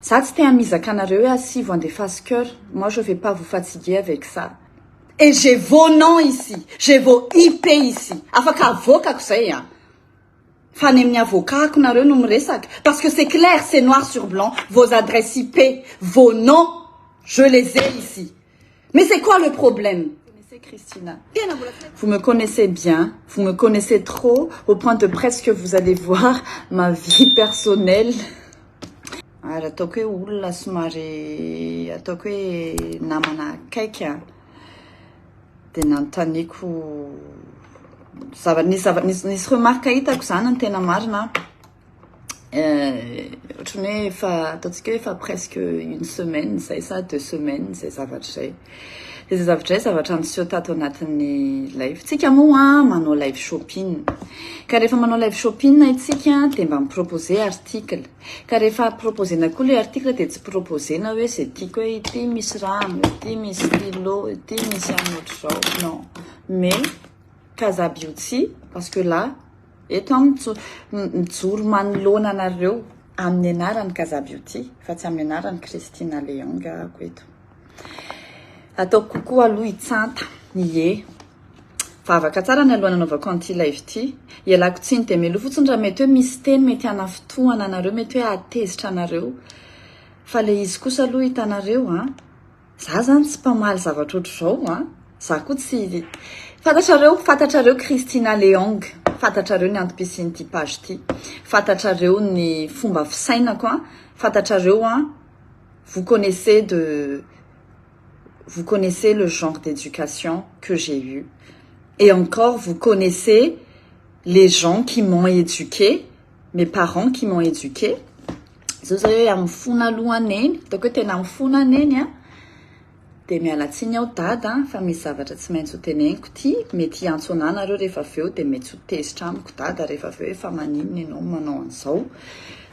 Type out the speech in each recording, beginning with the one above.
Ça, c'était un mise à canareux si vous en défasse cœur. Moi, je vais pas vous fatiguer avec ça. Et j'ai vos noms ici. J'ai vos IP ici. Afaka avocat que c'est, hein. Fanemni avocat qu'on a parce que c'est clair, c'est noir sur blanc. Vos adresses IP, vos noms, je les ai ici. Mais c'est quoi le problème? Vous connaissez Christina. Vous me connaissez bien. Vous me connaissez trop au point de presque vous allez voir ma vie personnelle. Ataoko hoe olona somary ataoko hoe namana akaiky dia nanontaniako nisy remarque hitako zany ny tena marina ohatrany hoe efa ataontsika hoe efa presque une semaine zay sa 2 semaines zay zavatra zay. Zay zavatra zay zavatra niseho tato anatin'ny live. Tsika moa manao live shopping. Ka rehefa manao live shopping itsika dia mba miproposer article. Ka rehefa proposena koa le article dia tsy proposena hoe zay tiako hoe ity misy rano, ity misy stylo, ity misy an'ohatr' zao. Non. Mais Casa Beauty, parce que là, eto mijoro manoloana anareo amin'ny anarany Casa Beauty, fa tsy amin'ny anarany Christina Leong ako eto. Ataoko kokoa aloha hitsanta nie favaka tsara ny aloha nanaovako an'ity live ity ialako tsiny dia melo fotsiny raha mety hoe misy teny mety hanafitohana anareo mety hoe atezitra anareo fa le izy kosa aloha hitanareo za zany tsy mpamaly zavatra ohatr'izao za koa tsy fantatrareo Christina Leong fantatrareo ny antom-pisian'ity page ity fantatrareo ny fomba fisainako fantatrareo vous connaissez le genre d'éducation que j'ai eu. Et encore, vous connaissez les gens qui m'ont éduqué, mes parents qui m'ont éduqué. Vous avez un funa luaneni, donc tu es un funa neni, de miala tsiny aho dada fa misy zavatra tsy maintsy ho teneniko ty mety antsonanareo rehefa aveo dia mety ho tezitra amiko dada rehefa aveo efa maninona ianao manao an'izao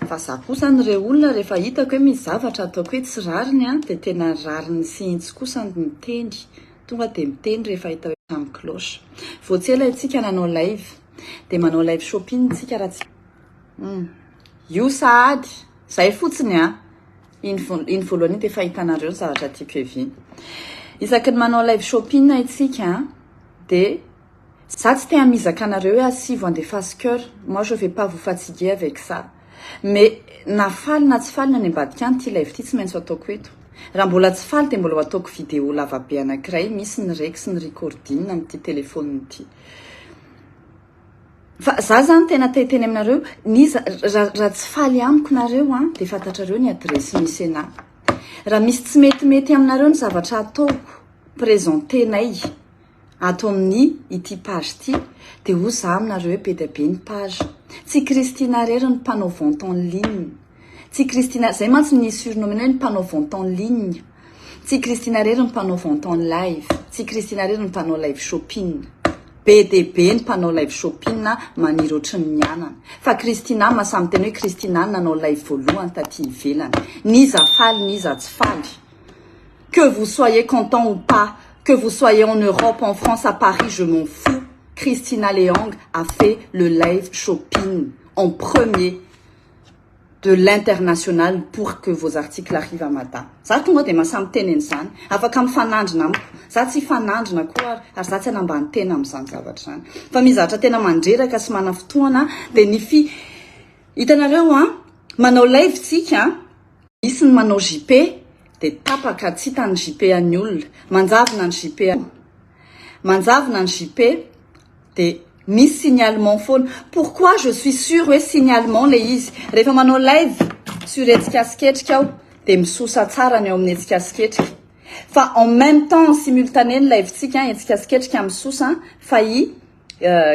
fa za kosa n'ireo olona rehefa hitako hoe misy zavatra ataoko hoe tsy rariny dia tena rariny sintsy kosa ny mitendry tonga dia mitendry rehefa hita hoe samy cloche voatsela itsika nanao live dia manao live shopping tsika raha tsy io sahady zay fotsiny iny voalohany dia fahitanareo ny zavatra tiako eviny isaky ny manao live shopping itsika dia ça tsy te hamizaka anareo hoe si vous en défasse cœur moi je vais pas vous fatiguer avec ça mais na faly na tsy faly na ny ambadika any ty live ty tsy maintsy ataoko eto raha mbola tsy faly dia mbola ataoko vidéo lavabe anankiray misy ny rek sy ny recording amin'ity téléphone ity fa za zany tena teny aminareo raha tsy faly amiko nareo dia fantatrareo ny adresy misy anahy raha misy tsy metimety aminareo ny zavatra ataoko présentenay ato amin'ny ity page ity dia ho za aminareo be dia be ny page tsy Christina rery ny mpanao vente en ligne tsy Christina zay mantsy ny surnommé ny mpanao vente en ligne tsy Christina rery ny mpanao vente en live tsy Christina rery ny mpanao live shopping BDB ny mpanao live shopping na maniry ohatry ny mianana fa Christina masamy teny hoe Christina nanao live voalohany taty ivelany niza faly niza tsy faly que vous soyez content ou pas que vous soyez en Europe en France à Paris je m'en fous Christina Leong a fait le live shopping en premier de l'international pour que vos articles arrivent à matin. Ça tonga dia masamy teny zany afaka mifanandrina amiko za tsy fanandrina koa ary za tsy anambany tena amin'izany zavatra zany fa mizatra tena mandreraka sy mana fotoana dia ny hitanareo manao live tsika misy ny manao JP dia tapaka tsy hitany JP any olona manjavona ny JP dia misy signalement foana pourquoi je suis sûre hoe signalement le izy rehefa manao live sur etsika asiketrika aho dia misosa tsara ny eo amin'ny etsika asiketrika fa en même temps simultané ny live tsika etsika asiketrika misosa fa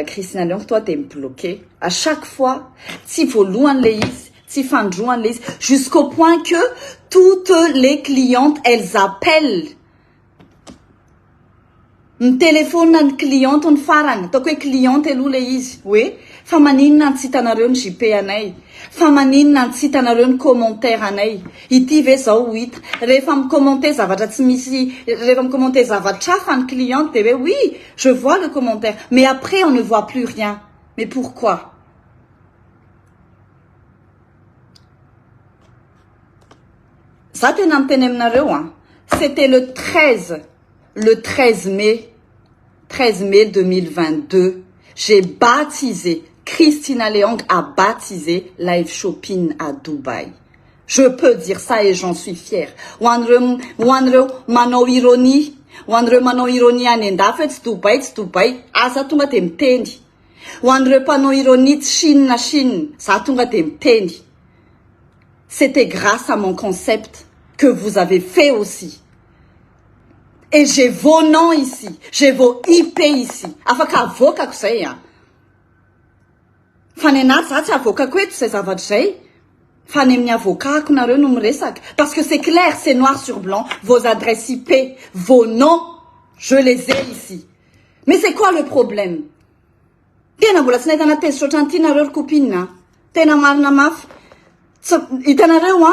Christina Leong toi dia mibloqué à chaque fois tsy voalohany le izy tsy fandroany le izy jusqu'au point que toutes les clientes elles appellent ny téléphone ny cliente ny farany ataoko hoe cliente aloha le izy hoe fa maninona ny tsy hitanareo ny JP anay fa maninona ny tsy hitanareo ny commentaire anay ity ve zao ho hita rehefa micommente zavatra tsy misy rehefa micommente zavatra hafa ny cliente dia hoe oui je vois le commentaire mais après on ne voit plus rien mais pourquoi Ça tena miteny aminareo c'était le 13 mai 2022. J'ai baptisé, Christina Leong a baptisé Live Shopping à Dubaï. Je peux dire ça et j'en suis fière. Wanre manao ironie any andafy Dubaï, asa tonga de miteny. Wanre mpanao ironie Chine, ça tonga de miteny. C'était grâce à mon concept que vous avez fait aussi. Et j'ai vos noms ici, j'ai vos IP ici. Afaka avokako zay Fa ny anaty za tsy avokako eto zay zavatra zay. Fa ny amin'ny avokako nareo no miresaka. Parce que c'est clair, c'est noir sur blanc. Vos adresses IP, vos noms, je les ai ici. Mais c'est quoi le problème? Tena mbola tsy nahitana tezitra ohatrany ity nareo ry copine. Tena marina mafy. Hitanareo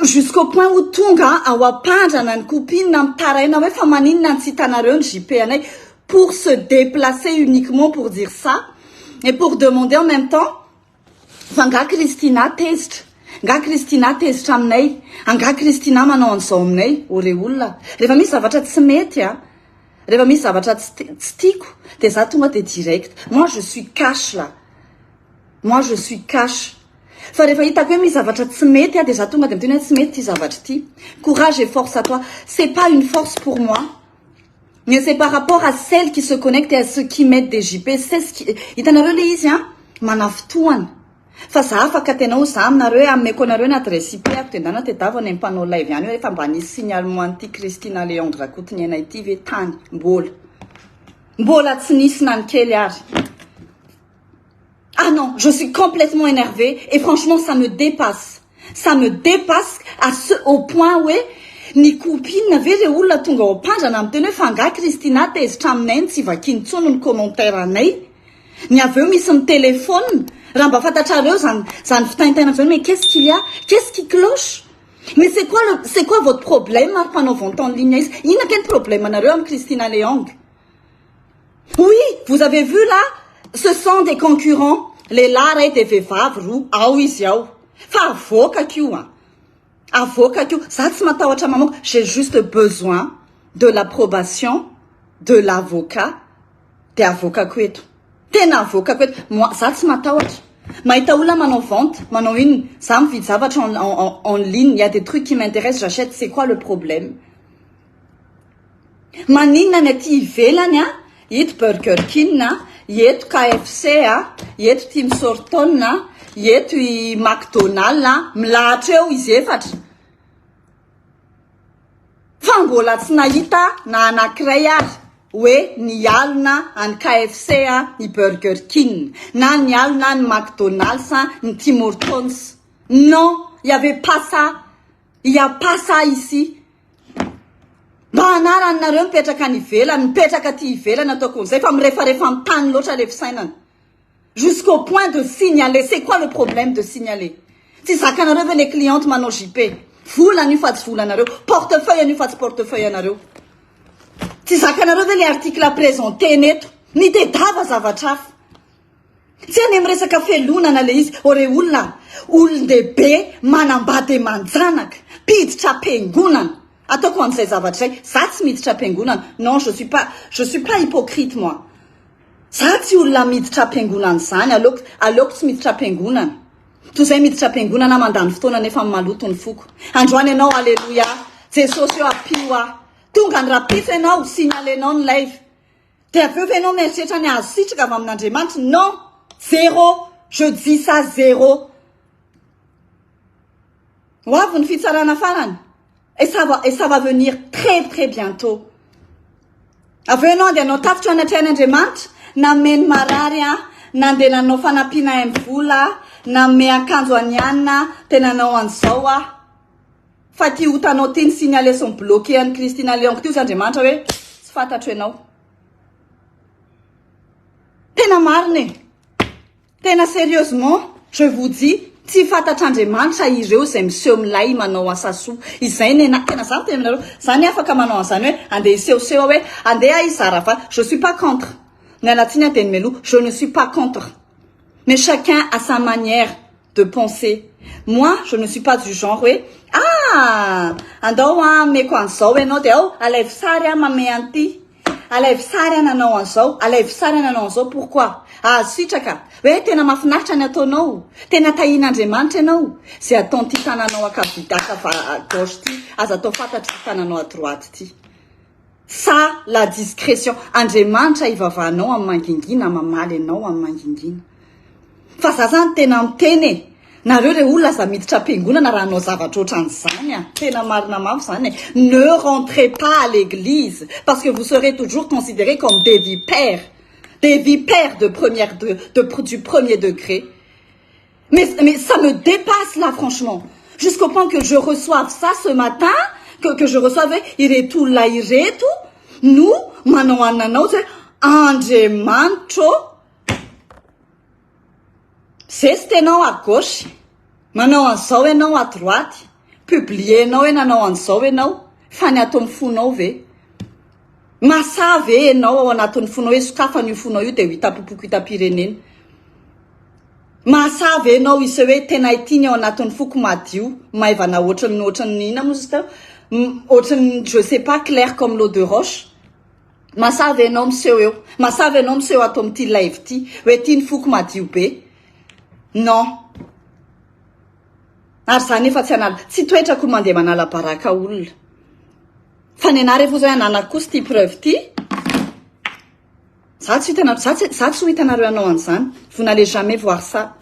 jusqu'au point où tonga ao ampandrana ny copine mitaraina hoe fa maninona ny tsy hitanareo ny JP anay, pour se déplacer uniquement pour dire ça et pour demander en même temps fa nga Christina tezitra, nga Christina tezitra aminay, nga Christina manao an'izao aminay. Ore olona, rehefa misy zavatra tsy mety rehefa misy zavatra tsy tiako de za tonga de direct. Moi je suis cash là, fa rehefa hitako hoe misy zavatra tsy mety de za tonga de miteny hoe tsy mety ty zavatra ty. Courage et force à toi. C'est pas une force pour moi, mais c'est par rapport à celles qui se connectent et à ceux qui mettent des JP. C'est ce qui hitanareo le izy manafotoana. Fa za afaka tena ho za aminareo ameko anareo na adresse IP ako de ndana tedavana ny mpanao live ihany hoe efa mba nisy signalement an'ity Christina Leong rakotiny anay ity ve tany mbola tsy nisy na ny kely ary. Ah non, je suis complètement énervée et franchement ça me dépasse au point où ny copine ve le olona tonga ao ampandrana miteny hoe fa nga Christina tezitra aminay tsy vakiny tsony ny commentaire anay. Ny aveo misy ny téléphone. Raha mba fantatrareo zany fitaintaina zany, mais qu'est-ce qu'il y a? Qu'est-ce qui cloche? Mais c'est quoi votre problème mpanao vente en ligne izy? Ina quel problème anareo am Christina Leong? Oui, vous avez vu là, ce sont des concurrents. Les lara et vehivavy roa ao izy ao. Fa avokako io. Za tsy matahotra mamako, j'ai juste besoin de l'approbation de l'avocat. De avokako eto. Tena avokako eto. Moi, za tsy matahotra. Mahita olona manao vente, manao ino, za mividy zavatra en ligne, il y a des trucs qui m'intéressent, j'achète, c'est quoi le problème? Maninona ny aty ivelany ito Burger King ieto KFC ieto Tim Hortons ieto i McDonald's milahatra eo izy efatra. Fa mbola tsy nahita na anankiray ary hoe nialona any KFC i Burger King na nialona ny McDonald's ny Tim Hortons. Non, il y avait pas ça ici. Mba anaranareo mipetraka any ivelany, mipetraka ty ivelany ataoko an'izay fa mirefarefa amin'ny tany loatra le fisainana. Jusqu'au point de signaler. C'est quoi le problème de signaler? Tsy zakanareo ve les clientes manao JP? Volana io fa tsy volanareo, portefeuille io fa tsy portefeuille anareo. Tsy zakanareo ve les articles à présenter neto? Ny tedava zavatra hafa. Tsy any miresaka felonana le izy. Ore olon-dehibe manambady manjanaka, piditra am-piangonana. Ataoko an'izay zavatra zay, za tsy miditra am-piangonana. Non, je suis pas hypocrite moi. Za tsy olona miditra am-piangonana zany, aloko tsy miditra am-piangonana. Toy izay miditra am-piangonana mandany fotoana nefa maloto ny foko. Androany ianao, alléluia, Jesosy eo apio tonga ny rapitsa ianao, signalenao ny live. De aveo ve ianao mieritreritra ny azo sitraka avy amin'Andriamanitra? Non, zéro, je dis ça zéro. Hoavy ny fitsarana farany. Et ça va venir très très bientôt. Aveo ianao andeha anao tafitra anatrehan'Andriamanitra, na meny marary nandeha nanao fanampiana amin'ny vola, na me akanjo aniana, tena nanao an'izao fa ty hotanao ty ny signaler son bloqué an'i Christina Leong ty Andriamanitra hoe tsy fantatro ianao. Tena marina tena sérieusement, je vous dis, tsy fantatr'Andriamanitra ireo izay miseho milay manao asa soa. Izay nena tena zany tena aminareo. Zany afaka manao an'izany hoe andeha isehoseho hoe andeha izara fa je suis pas contre. Nalatsiny ateny melo, je ne suis pas contre. Mais chacun a sa manière de penser. Moi, je ne suis pas du genre hoe andao ameko an'izao ianao de alaivo sary mame an'ity, alaivo sary nanao an'izao, alaivo sary nanao an'izao. Pourquoi? Sitraka hoe tena mahafinaritra ny ataonao, tena tahian'Andriamanitra ianao. Zay ataon'ity tananao akavia gauche ty, aza atao fantatry ty tananao à droite ty. Ça, la discrétion. Andriamanitra ivavahanao amin'ny mangingina, mamaly anao amin'ny mangingina. Fa za zany tena miteny nareo re olona za miditra am-piangonana raha anao zavatra ohatran'izany tena marina mafy zany ne rentrez pas à l'église parce que vous serez toujours considérés comme des vipères de du premier degré. Mais ça me dépasse là franchement, jusqu'au point que je reçoive ça ce matin, que je reçoivais ireto olona ireto no manao ananao zay Andriamanitra sestenao à gauche, manao an'izao ianao à droite, publienao hoe nanao an'izao ianao, fa ny ato amin'ny fonao ve? Masa ve ianao ao anatin'ny fonao hoe sokafa n'io fonao io dia ho hitapopoko hitam-pirenena? Masa ve ianao isy hoe tena itiny ao anatin'ny foko madio, maivana ohatran'ny ina moa izy tao, ohatran'ny je sais pas clair comme l'eau de roche. Masa ve ianao miseho eo, masa ve ianao miseho ato amin'ity live ity hoe ity ny foko madio be? Non. Ary zany efa tsy anala, tsy toetrako mandeha manala baraka olona. Fa ny anary efa zao ananako kosa ty preuve ty. Ça tsy hitanareo anao an'izany. Vous n'allez jamais voir ça.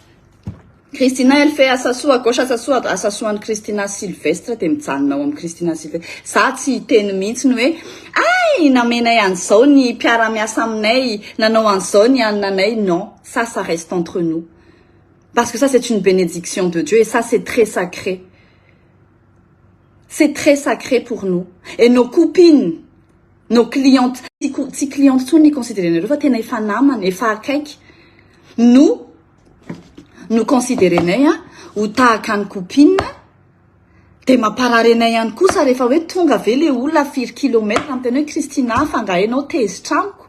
Christina, elle fait Assassou à gauche, Assassou an'i Christina Sylvestre, de mijanona ao amin'ny Christina Sylvestre. Ça tsy hiteny mihitsy ny hoe ay namenay an'izao ny mpiara-miasa aminay, nanao an'izao ny aninanay. Non, ça reste entre nous. Parce que ça, c'est une bénédiction de Dieu et ça, c'est très sacré. C'est très sacré pour nous. Et nos copines, nos clientes, si clientes, tout n'y considérez pas, tena efa namana, efa akaiky. Nous considérenay ho tahaka ny copine, de mampararenay ihany kosa rehefa hoe tonga ve le olona firy kilomètre amiteny hoe Christina fangahy anao tezitra amiko.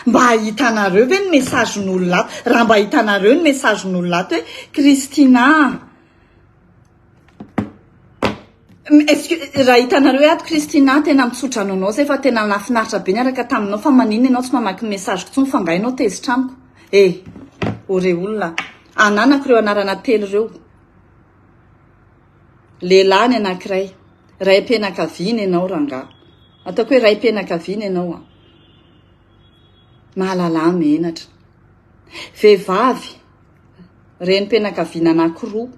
Mba hitanareo ve ny message n'olona ato, raha mba hitanareo ny message n'olona ato hoe Christina. Est-ce que raha hitanareo ato Christina tena mitsotra anao zay fa tena nafinaritra be niaraka taminao fa manino ianao tsy mamaky message tsony fangahy anao tezitra amiko. Ore olona ananako ireo anarana telo reo. Lehilahy ny anankiray, raim-pianakaviana ianao rangahy. Ataoko hoe raim-pianakaviana ianao mahalala menatra. Vehivavy renim-pianakaviana anankiroa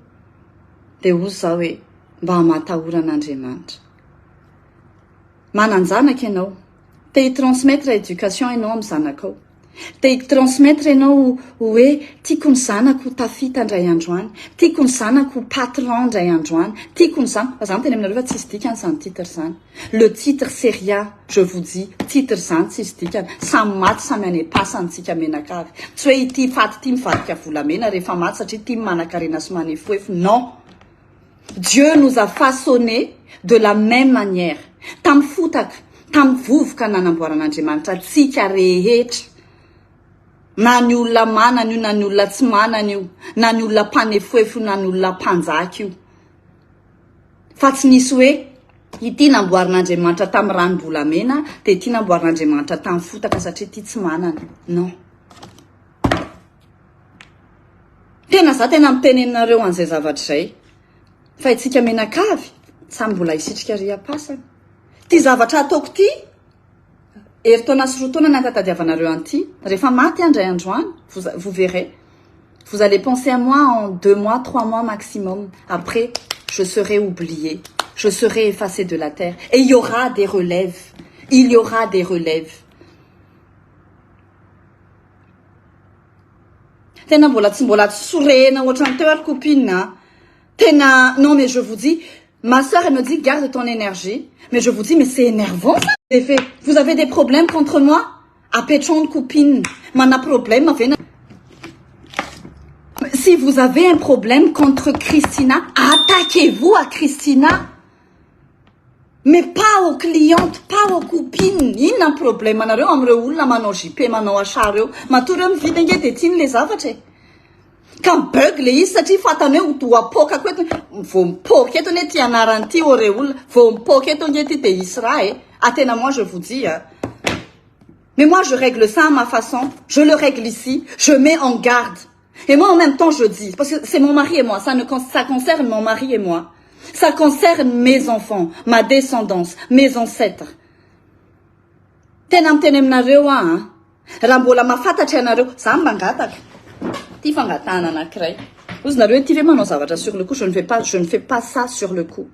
de hoy zao hoe mba hamatahorana mananjanaka ianao, te hitransmettre éducation ianao amin'ny zanakao, te hitransmettre ianao hoe tiako ny zanako tafita indray androany, tiako ny zanako patron indray androany, tiako ny zanako. Fa zany teny aminareo fa tsisy dikany zany titre zany. Le titre c'est rien, je vous dis, titre zany tsisy dikany. Samy maty samy anepasanytsika menakavy. Tsy hoe ity faty ity mivadika volamena rehefa maty satria ity manakarena sy manefoefo. Non. Dieu nous a façonnés de la même manière. Tam fotaka, tam vovoka nanamboaran'Andriamanitra tsika rehetra. Na ny olona manana io, na ny olona tsy manana io, na ny olona mpanefoefo, na ny olona mpanjaka io. Fa tsy nisy hoe ity namboaran'Andriamanitra tam ranom-bolamena, de ity namboaran'Andriamanitra tam fotaka satria ity tsy manana. Non. Tena za tena mitenenareo an'izay zavatra izay. Fa itsika menakavy, samy mbola isitrika riam-pasana. Ty zavatra ataoko ty, eritaona sy rotaona nantatadiavanareo an'ity, rehefa maty andray androany, vous verrez. Vous allez penser à moi en 2 mois, 3 mois maximum. Après, je serai oublié. Je serai effacé de la terre. Et il y aura des relèves. Il y aura des relèves. Tena mbola tsy sorena ohatran'ny teo ary copine. Tena, non mais je vous dis, ma soeur elle me dit garde ton énergie, mais je vous dis mais c'est énervant ça. Vous avez des problèmes contre moi? Apetron de copine, mana problème avec. Si vous avez un problème contre Christina, attaquez-vous à Christina. Mais pas aux clientes, pas aux copines. Il y a un problème. Ka beugle izy satria fatany hoe toapoka koa eto vao mipoka eto anie ty anaran'ity ore olona vao mipoka eto nge ty de isy raha tena moi je vous dis mais moi je règle ça à ma façon, je le règle ici, je mets en garde. Et moi en même temps je dis, parce que c'est mon mari et moi, ça concerne mon mari et moi. Ça concerne mes enfants, ma descendance, mes ancêtres. Tena miteny aminareo raha mbola mahafantatra ianareo za mangataka ty fangatana anankiray ozy nareo ty ve manao zavatra sur le coup, je ne fais pas ça sur le coup.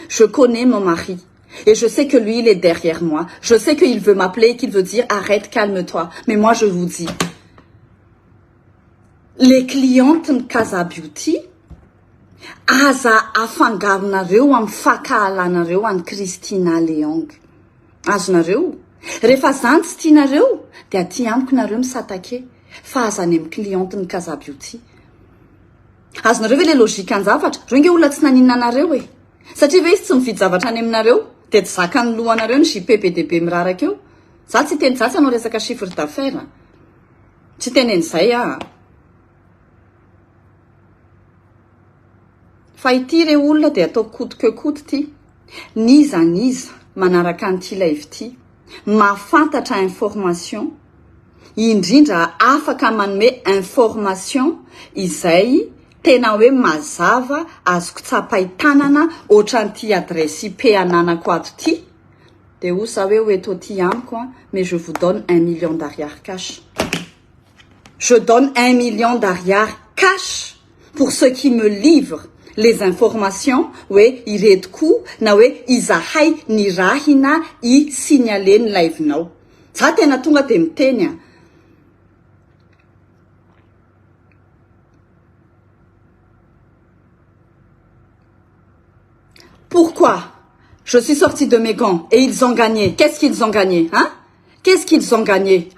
Je connais mon mari et je sais que lui il est derrière moi, je sais qu'il veut m'appeler, qu'il veut dire arrête, calme-toi, mais moi je vous dis les clientes de Casa Beauty aza afangaronareo amin'ny fakahalanareo any Christina Leong azonareo rehefa zany tsy tianareo dia aty amiko nareo misatake fa azany amin'ny clienteny Casa Beauty. Azonareo ve le logika ny zavatra reo nge olona tsy naninana anareo satria ve izy tsy mividy zavatra any aminareo dia tsy zaka ny lohanareo ny JPPDB miraraka eo. Za tsy teny zatsy anao resaka chiffre d'affaires tsy tenen'izay fa ity re olona dia atao coûte que coûte ty niza manaraka an'ity live ty mahafantatra information indrindra afaka manome information izay tena hoe mazava azoko tsapaitanana ohatran'ity adresse IP ananako ato ty de où ça hoe eto ty amiko mais je vous donne 1 million d'ariary cash. Je donne 1 million d'ariary cash pour ceux qui me livrent les informations hoe iretiko na hoe izahay ny rahina I signaler ny live nao. Za tena tonga de miteny Pourquoi je suis sortie de mes gants et ils ont gagné? Qu'est-ce qu'ils ont gagné Qu'est-ce qu'ils ont gagné?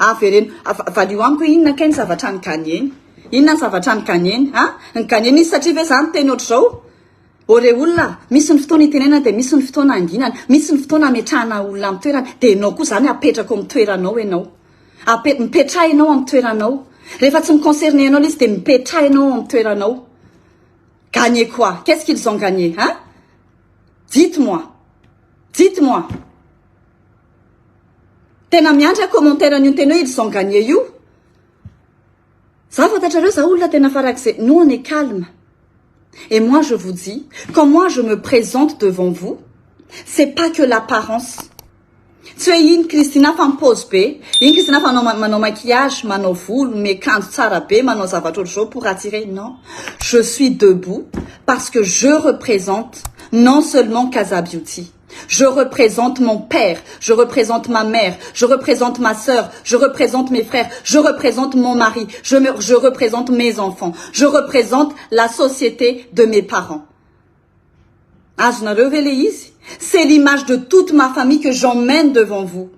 Valio amiko inona kay ny zavatra ny gagné? Inona ny zavatra ny gagné? Ny gagné izy satria ve zany teny ohatr'izao? Ore olona, misy ny fotoana itenena de misy ny fotoana anginana, misy ny fotoana ametrahana olona amin'ny toerana, de enao koa zany apetrako amin'ny toeranao enao. Mipetrahanao amin'ny toeranao. Rehefa tsy miconcerné anao izy de mipetrahanao amin'ny toeranao. Gagné quoi? Qu'est-ce qu'ils ont gagné? Dites-moi. Dites-moi. Tena miandra commentaire ny teny hoe ils ont gagné io. Za fantatrareo za olona tena farak'izay. Nous on est calme. Et moi je vous dis, quand moi je me présente devant vous, c'est pas que l'apparence. Tsy hoe iny Christina fa mipose be, iny Christina fa manao maquillage, manao volo, miakanjo tsara be, manao zavatra ohatr'izao pour attirer. Non, je suis debout parce que je représente non seulement Casa Beauty. Je représente mon père, je représente ma mère, je représente ma sœur, je représente mes frères, je représente mon mari, je représente mes enfants, je représente la société de mes parents. C'est l'image de toute ma famille que j'emmène devant vous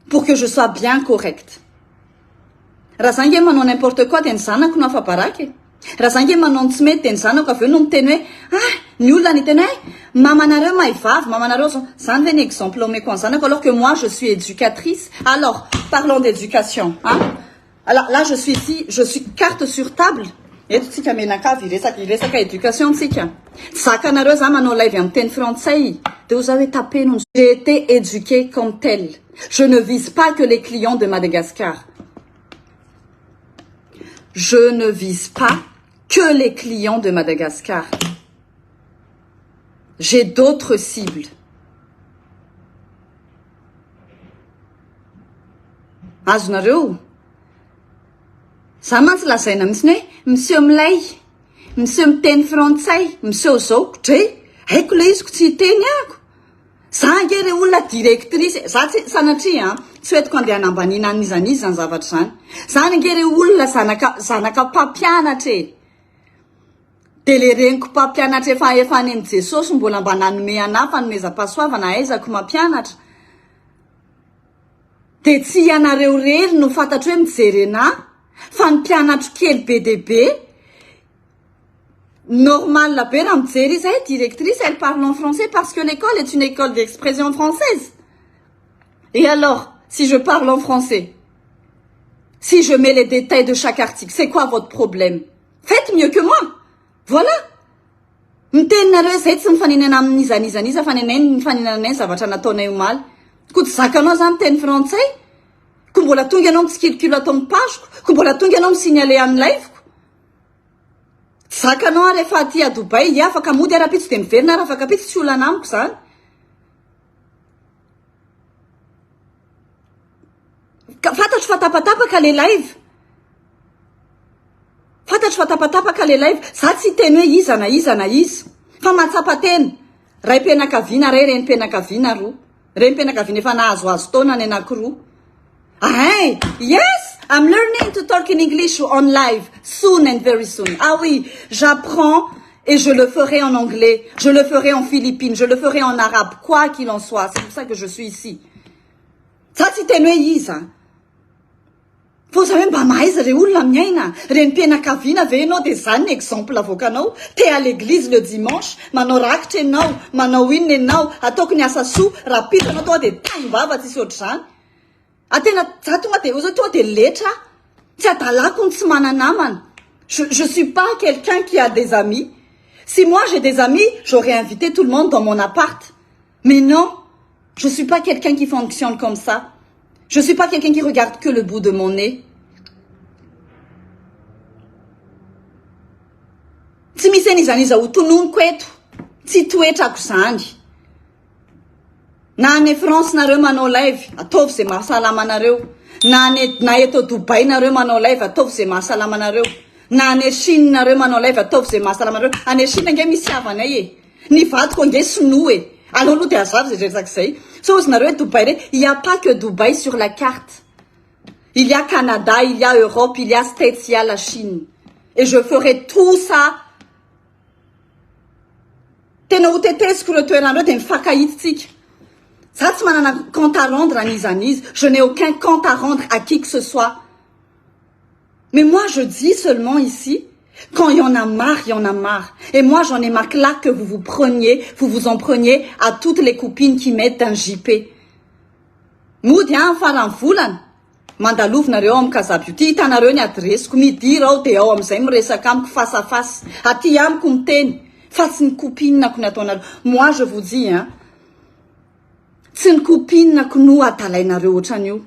pour que je sois bien correcte. Raha zany nge manao n'importe quoi de ny zanako no afabaraka. Raha zany nge manao tsy mety de ny zanako avy eo no miteny hoe ny olona ny teny hoe mamanareo mahivavy, mamanareo zany ve ny exemple omeko ny zanako alors que moi je suis éducatrice. Alors, parlons d'éducation. Alors là je suis ici, je suis carte sur table. Eto tsika menakavy iresaka éducation tsika. Zakanareo za manao live amin'ny teny frantsay de vous avez tapé non. J'ai été éduquée comme telle. Je ne vise pas que les clients de Madagascar. Je ne vise pas que les clients de Madagascar. J'ai d'autres cibles. Azonareo za mantsy lazaina mihitsiny hoe monsieur milay, monsieur miteny frantsay, monsieur zao dre haiko le izy ko tsy hiteny ako. Za nge re olona directrice, za tsy sanatria tsy hoetiko andeha hanambanina an'izanizy zany zavatra zany. Zany nge re olona zanaka mpampianatra de le reniko mpampianatra efa any amin'ny Jesosy mbola mba nanome anahy fanomezam-pahasoavana aizako mampianatra. De tsy ianareo rery no fantatro hoe mijery anahy fa ny mpianatro kely be de be normal la be raha mijery izy directrice, elle parle en français parce que l'école est une école d'expression française. Et alors, si je parle en français, si je mets les détails de chaque article, c'est quoi votre problème? Faites mieux que moi. Voilà. Mitenareo zay tsy mifaninana amin'izanizaniza fa nenay faninananay zavatra nataonay omaly. Ko tsy zakanao zany miteny frantsay. Ko mbola tonga anao mitsikilokilo atao amin'ny pageko. Ko mbola tonga anao misignaler amin'ny liveko. Tsy zakanao rehefa aty a Dubai ia afaka mody ara-pitsy de miverina ary afaka pitsy tsy olana amiko zany. Fantatro fa tapatapaka le live. Fantatro fa tapatapaka le live. Za tsy teny hoe iza na iza na iza. Fa matsapa-tena. Ray mpianakaviana ray reny mpianakaviana roa. Reny mpianakaviana efa nahazoazo taona ny anankiroa. Hey, yes, I'm learning to talk in English on live soon and very soon. Ah oui, j'apprends et je le ferai en anglais, je le ferai en philippine, je le ferai en arabe, quoi qu'il en soit. C'est pour ça que je suis ici. Ça tsy teny hoe iza. Fa za hoe mba mahaiza re olona miaina, reny mpianakaviana ve ianao de zany ny exemple avoakanao, te à l'église le dimanche, manao rakitra ianao, manao inona ianao, ataoko ny asa soa, rapitra anao tonga de taimbava tsisy ohatr'izany. Atena za tonga de oza tonga de letra, tsy adalako ny tsy mana-namana. Je suis pas quelqu'un qui a des amis. Si moi j'ai des amis, j'aurais invité tout le monde dans mon appart. Mais non, je suis pas quelqu'un qui fonctionne comme ça. Je suis pas quelqu'un qui regarde que le bout de mon nez. Tsy misy an'izaniza ho tononoko eto. Tsy toetrako zany. Na any France nareo manao live, ataovy zay mahasalama anareo. Na eto Dubai nareo manao live, ataovy zay mahasalama anareo. Na any Chine nareo manao live, ataovy zay mahasalama anareo. Any Chine nge misy havanay e. Ny vadiko nge sinoa e. Alors aloha de azavy zay resaka zay. So ozy nareo Dubai re, il n'y a pas que Dubai sur la carte. Il y a Canada, il y a Europe, il y a States, il y a la Chine. Et je ferai tout ça. Tena ho tetesiko reo toeranareo de mifankahitsika. Ça, tsy manana compte à rendre à Nizaniz. Je n'ai aucun compte à rendre à qui que ce soit. Mais moi, je dis seulement ici, quand il y en a marre, il y en a marre. Et moi, j'en ai marre là que vous vous en preniez à toutes les copines qui mettent un JP. Mody farany volana. Mandalovina am Kazaby. Ty hitanareo ny adresiko. Midira ao de ao amizay miresaka amiko face à face. Aty amiko miteny. Fa tsy ny copine-nako ny ataonareo. Moi, je vous dis, hein. Tsy ny copine-nako no adalainareo ohatran'io.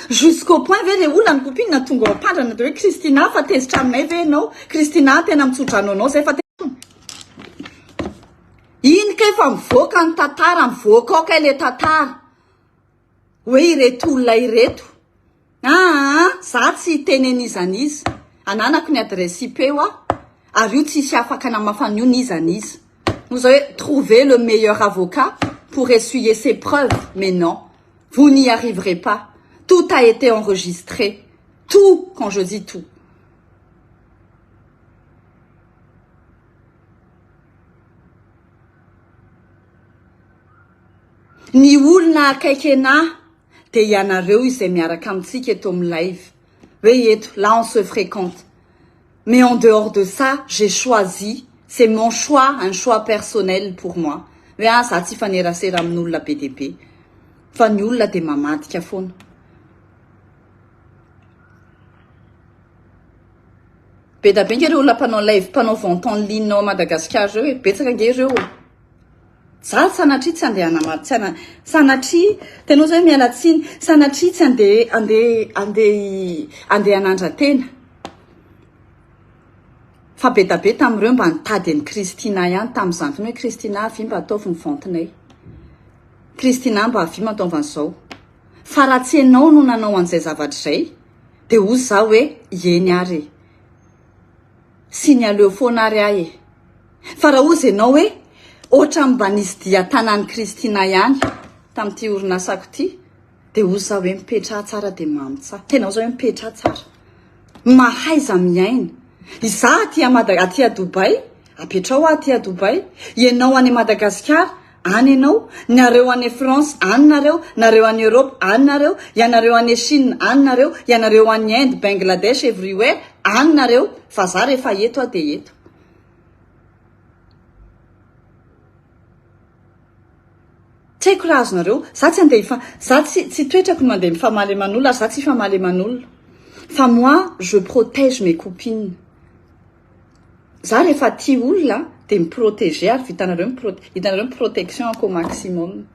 Jusqu'au point ve le olona ny copine tonga ao ampandrana de hoe Kristina fa tezitra aminay ve ianao? Kristina tena mitsotra anao zay fa iny kay fa mivoaka ny tantara, mivoaka ao kay le tantara. Hoe ireto olona ireto. Za tsy tenen'izaniza. Ananako ny adresse IP oa. Ary io tsisy afaka namafana io n'izaniza. Vous avez trouvé le meilleur avocat pour essuyer ses preuves. Mais non, vous n'y arriverez pas. Tout a été enregistré. Tout, quand je dis tout. Ny olona akaiky anahy de ianareo izay miaraka amintsika eto amin'ny live. Hoe eto, là on se fréquente. Mais en dehors de ça, j'ai choisi. C'est mon choix, un choix personnel pour moi. Hoe za tsy fanerasera amin'olona be dia be. Fa ny olona de mamadika foana. Be da be nge reo olona mpanao live, mpanao vente en ligne ao Madagasikara reo e. Betsaka nge reo. Za sanatria tsy andeha anamary, sanatria tenao zay mialatsiny, sanatria tsy andeha anandra-tena. Fa be da be tamin'ireo mba nitady an'i Kristina ihany tamin'izany hoe Kristina avy mba ataovy ny ventenay. Kristina mba avy mataovy an'izao. Fa raha tsy ianao no nanao an'izay zavatra izay, de ozy za hoe eny ary e. Sy ny aleo foana ary ahy e. Fa raha ozy ianao hoe ohatra mba nisy dia tanan'i Kristina ihany tamin'ity orinasako ity, de ozy za hoe mipetra tsara de mamy tsara. Tenao zao hoe mipetra tsara. Mahaiza miaina. Iza aty a Dubai, apetrao aty a Dubai, ianao any Madagasikara, any ianao, nareo any France, any nareo any Europe, any ianareo any Chine, any ianareo any Inde, Bangladesh, everywhere, any nareo, fa za rehefa eto de eto. Tsy haiko raha azonareo, za tsy toetrako no mandeha mifamaly aman'olona, za tsy famaly aman'olona. Fa moi, je protège mes copines. za rehefa tia olona de miprotéger ary hitanareo protection au maximum.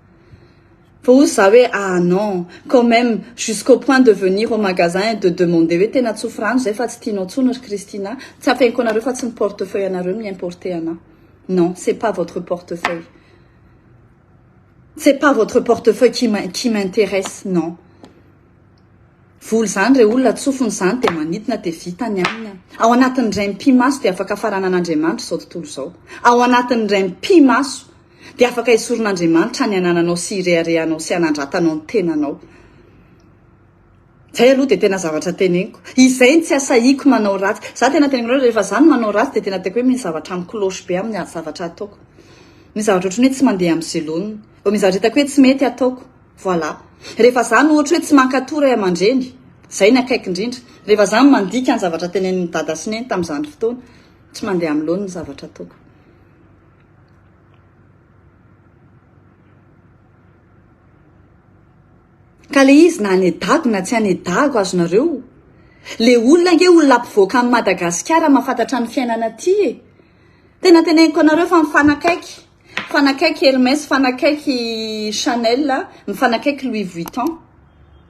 Fa ozy za hoe non, quand même, jusqu'au point de venir au magasin et de demander hoe tena tsofi rano zay fa tsy tianao tsony ry Kristina, tsy afeniko anareo fa tsy ny portefeuille anareo mi-importer ana. Non, c'est pas votre portefeuille. C'est pas votre portefeuille qui m'intéresse, non. Voly zany re olona tsofiny zany de manitona de vitany aminy. Ao anatin'indray mpimaso de afaka farana an'Andriamanitra zao tontolo zao. Ao anatin'indray mpimaso de afaka isoron'Andriamanitra ny anananao sy ireharehanao sy anandratanao ny tenanao. Zay aloha de tena zavatra teneniko. Izay tsy asahiko manao ratsy. Za tena teneniko rehefa zany manao ratsy de tena teko hoe misy zavatra mikloche be amin'ny zavatra ataoko. Misy zavatra ohatrany hoe tsy mandeha amin'ny zeloniny. Misy zavatra hitako hoe tsy mety ataoko. Voilà. Rehefa zany ohatra hoe tsy mankato ray aman-dreny, zay ny akaiky indrindra. Rehefa zany mandika ny zavatra tenenin'ny dada sy neny tamin'izany fotoana, tsy mandeha amin'ny laony ny zavatra ataoko. Ka le izy na any dago na tsy any dago azonareo. Le olona nge olona ampivoaka amin'ny Madagasikara mahafantatra ny fiainana aty e. Tena teneniko anareo fa mifanakaiky. Mifanakaiky Hermès, mifanakaiky Chanel, mifanakaiky Louis Vuitton.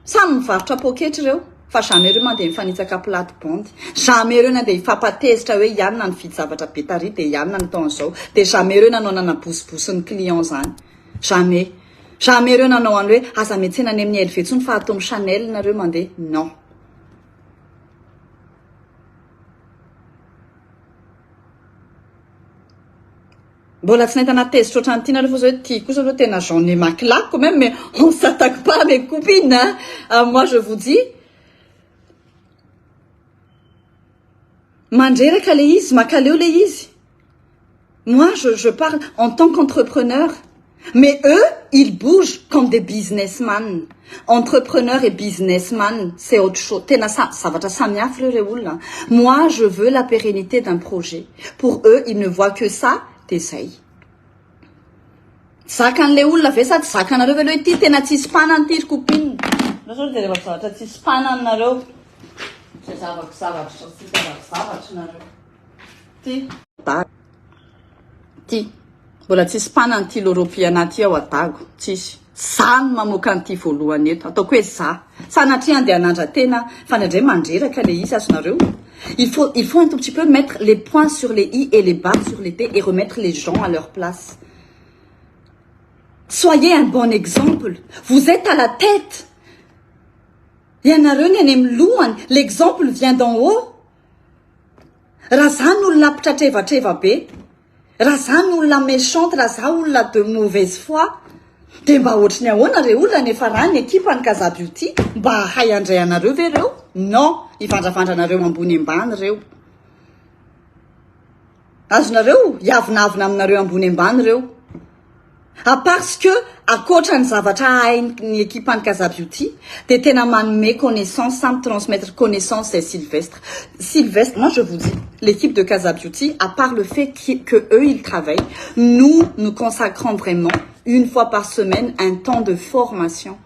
Samy mivarotra poketra ireo. Fa jamais ireo mandeha mifanitsaka plate-bande. Jamais ireo nandeha hifampatezitra hoe ianona ny vidy zavatra be tary de ianona ny tao an'izao. De jamais ireo nanao nanabosibosy ny client zany. Jamais. Jamais ireo nanao any hoe aza metsena any amin'ny LV tsony fa atao amin'ny Chanel nareo mandeha. Non. Mbola tsy nahitana tezitra ohatran'ity nareo fa zao ty kosa aloha tena j'en ai ma claque quand même, mais on s'attaque pas mes copines, hein. Moi je vous dis, mandreraka le izy, makaleo le izy. Moi je parle en tant qu'entrepreneur, mais eux ils bougent comme des businessmen. Entrepreneur et businessman, c'est autre chose. Tena zavatra samihafa ireo re olona. Moi je veux la pérennité d'un projet. Pour eux ils ne voient que ça. De zay. Zakan'le olona ve sa tsy zakanareo ve hoe ty tena tsisy mpanany ty ry copine. Rasao de rehefa zavatra tsisy mpanany nareo. Tsy zavatra nareo. Ty. Mbola tsisy mpanany ty l'Europeana ty ao adago. Tsisy. Zany mamoaka an'ity voalohany eto. Ataoko hoe za. Sanatria andeha hanandra tena fanandray mandreraka le izy azonareo. Il faut un tout petit peu mettre les points sur les i et les barres sur les t et remettre les gens à leur place. Soyez un bon exemple. Vous êtes à la tête. Ianareo ny any amin'ny lohany. L'exemple vient d'en haut. Raha zany olona mpitratreva be. Raha zany olona méchante, raha za olona de mauvaise foi. De mba ohatrany ahoana re olona nefa raha ny ekipa ny Kaza Beauty mba hay andray anareo ve reo? Non, ivandravandranareo ambony ambany reo. Azonareo iavinavina aminareo ambony ambany reo. À parce que akoatra ny zavatra hain'ny ekipa ny Kaza Beauty de tena manome connaissance, sans transmettre connaissance et Sylvestre. Sylvestre, moi je vous dis, l'équipe de Kaza Beauty, à part le fait que eux ils travaillent, nous consacrons vraiment une fois par semaine un temps de formation.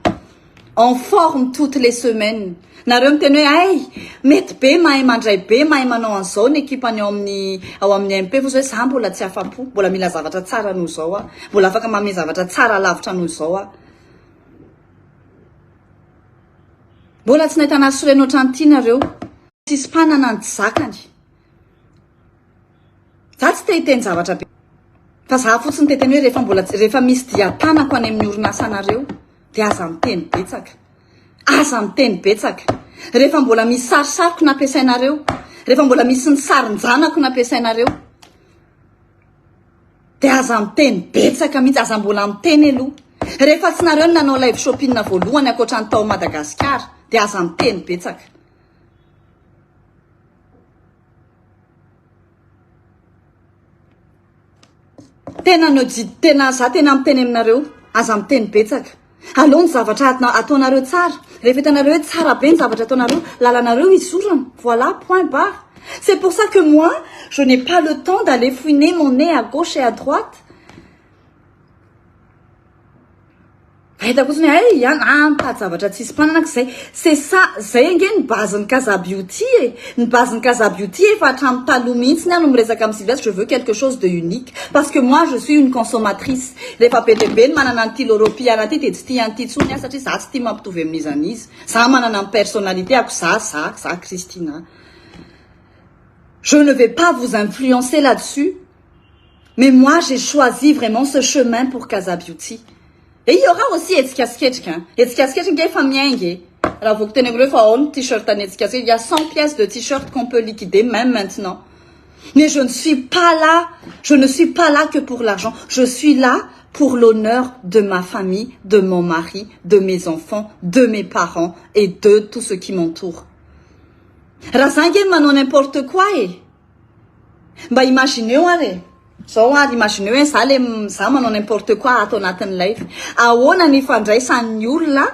On forme toutes les semaines. Nareo miteny hoe ay mety be mahay mandray be mahay manao an'izao ny ekipany ao amin'ny MP fa zao za mbola tsy afapo, mbola mila zavatra tsara noho zao a, mbola afaka manome zavatra tsara lavitra noho zao a. Mbola tsy nahitana sorena ohatran'ity nareo. Tsisy mpanana ny zakany. Za tsy te hiteny zavatra be. Fa za fotsiny te teny hoe rehefa misy diatanako any amin'ny orinasa nareo de aza miteny betsaka. Aza miteny betsaka. Rehefa mbola misy sarisariko nampiasainareo, rehefa mbola misy ny sarinjanako nampiasainareo, de aza miteny betsaka mihitsy, aza mbola miteny aloha. Rehefa tsy nareo nanao live shopping na voalohany akoatran'ny tao Madagasikara, de aza miteny betsaka. Za tena miteny aminareo, aza miteny betsaka. Allo ny zavatra ataonareo tsara. Rehefa hitanareo hoe tsara be ny zavatra ataonareo, lalanareo isorana. Voilà, point barre. C'est pour ça que moi, je n'ai pas le temps d'aller fouiner mon nez à gauche et à droite. ahitako fotsiny ay ihany mitady zavatra tsisy mpananako zay c'est ça zay ange ny bazin'ny Casa Beauty ny bazin'ny Casa Beauty efa hatramin'ny taloha mihitsy no miresaka amin'ny Sylvia je veux quelque chose de unique parce que moi je suis une consommatrice rehefa be dia be ny manana an'ity l'europiana ty dia tsy tia an'ity tsony satria za tsy tia mampitovy amin'izany izy za manana ny personnalité ako za Christina je ne vais pas vous influencer là-dessus mais moi j'ai choisi vraiment ce chemin pour Casa Beauty. Et il y aura aussi Etsikasketrika. Etsikasketrika efa miaingy. Alors vous tenez le phone, t-shirt en Etsikasketrika. Il y a 100 pièces de t-shirt qu'on peut liquider même maintenant. Mais je ne suis pas là que pour l'argent. Je suis là pour l'honneur de ma famille, de mon mari, de mes enfants, de mes parents et de tout ce qui m'entoure. Rasangue manao n'importe quoi Bah imaginez are. So imaginez hoe za manao n'importe quoi ato anatin'ny life. Ahoana ny fandraisan'ny olona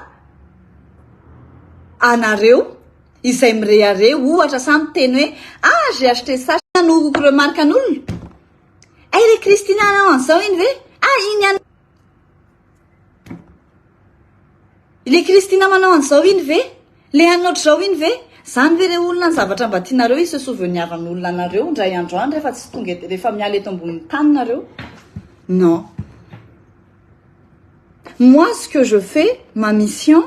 anareo izay mireare ohatra samy teny hoe j'ai acheté ça no remarkan'olona. Le Christina anao an'izao iny ve? Iny le Christina manao an'izao iny ve? Le anotr'izao iny ve? Zany ve re olona ny zavatra mba tianareo isa souveniaran'olona anareo ndray androany rehefa tsy tonga rehefa miala eto ambonin'ny tany nareo? Non. Moi ce que je fais, ma mission